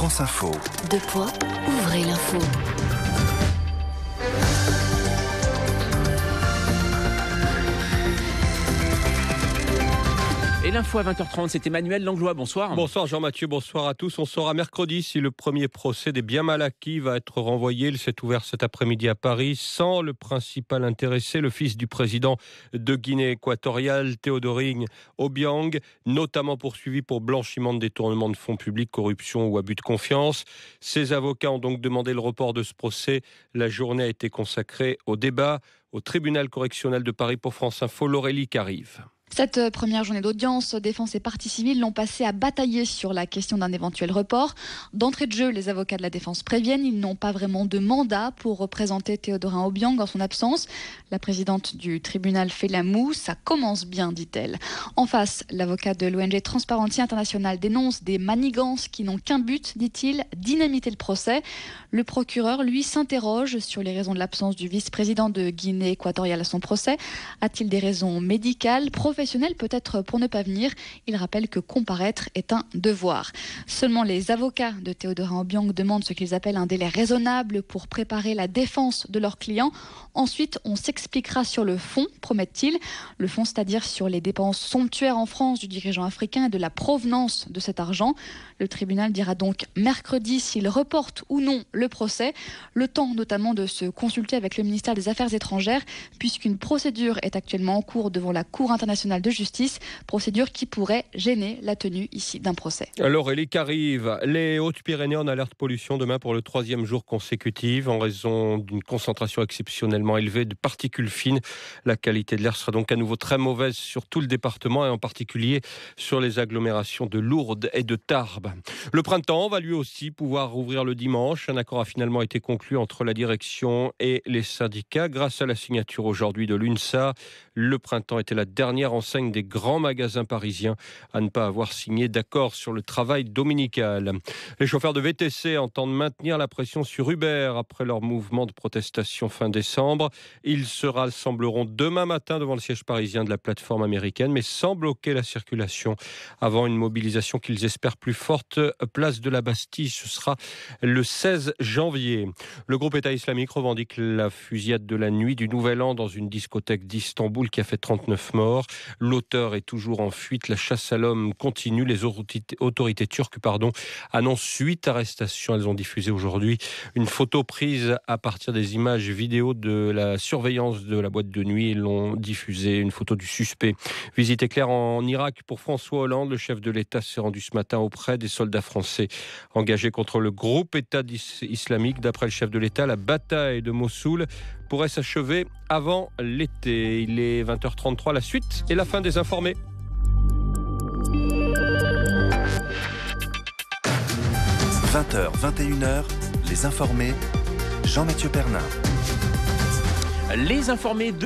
France Info. Deux points, ouvrez l'info. Et l'info à 20h30, c'est Emmanuel Langlois. Bonsoir. Bonsoir Jean-Mathieu, bonsoir à tous. On saura mercredi si le premier procès des biens mal acquis va être renvoyé. Il s'est ouvert cet après-midi à Paris sans le principal intéressé, le fils du président de Guinée équatoriale, Théodoring Obiang, notamment poursuivi pour blanchiment de détournement de fonds publics, corruption ou abus de confiance. Ses avocats ont donc demandé le report de ce procès. La journée a été consacrée au débat au tribunal correctionnel de Paris. Pour France Info, Laurélie Carive. Cette première journée d'audience, défense et partie civile l'ont passé à batailler sur la question d'un éventuel report. D'entrée de jeu, les avocats de la défense préviennent, ils n'ont pas vraiment de mandat pour représenter Théodoring Obiang en son absence. La présidente du tribunal fait la moue, ça commence bien, dit-elle. En face, l'avocat de l'ONG Transparency International dénonce des manigances qui n'ont qu'un but, dit-il, dynamiter le procès. Le procureur, lui, s'interroge sur les raisons de l'absence du vice-président de Guinée équatoriale à son procès. A-t-il des raisons médicales, professionnelles, peut-être pour ne pas venir? Il rappelle que comparaître est un devoir. Seulement les avocats de Théodoring Obiang demandent ce qu'ils appellent un délai raisonnable pour préparer la défense de leurs clients. Ensuite, on s'expliquera sur le fond, promettent-ils. Le fond, c'est-à-dire sur les dépenses somptuaires en France du dirigeant africain et de la provenance de cet argent. Le tribunal dira donc mercredi s'il reporte ou non le procès. Le temps notamment de se consulter avec le ministère des Affaires étrangères, puisqu'une procédure est actuellement en cours devant la Cour internationale de justice, procédure qui pourrait gêner la tenue ici d'un procès. Laurélie Carive, les Hautes-Pyrénées en alerte pollution demain pour le 3e jour consécutif en raison d'une concentration exceptionnellement élevée de particules fines. La qualité de l'air sera donc à nouveau très mauvaise sur tout le département et en particulier sur les agglomérations de Lourdes et de Tarbes. Le printemps va lui aussi pouvoir rouvrir le dimanche. Un accord a finalement été conclu entre la direction et les syndicats grâce à la signature aujourd'hui de l'UNSA. Le printemps était la dernière enseigne des grands magasins parisiens à ne pas avoir signé d'accord sur le travail dominical. Les chauffeurs de VTC entendent maintenir la pression sur Uber après leur mouvement de protestation fin décembre. Ils se rassembleront demain matin devant le siège parisien de la plateforme américaine, mais sans bloquer la circulation avant une mobilisation qu'ils espèrent plus forte, place de la Bastille. Ce sera le 16 janvier. Le groupe État islamique revendique la fusillade de la nuit du Nouvel An dans une discothèque d'Istanbul qui a fait 39 morts. L'auteur est toujours en fuite. La chasse à l'homme continue. Les autorités turques annoncent 8 arrestations. Elles ont diffusé aujourd'hui une photo prise à partir des images vidéo de la surveillance de la boîte de nuit. Ils l'ont diffusée, une photo du suspect. Visite éclair en Irak pour François Hollande. Le chef de l'État s'est rendu ce matin auprès des soldats français engagés contre le groupe État islamique. D'après le chef de l'État, la bataille de Mossoul pourrait s'achever avant l'été. Il est 20h33, la suite et la fin des informés. 20h, 21h, les informés, Jean-Mathieu Pernin. Les informés de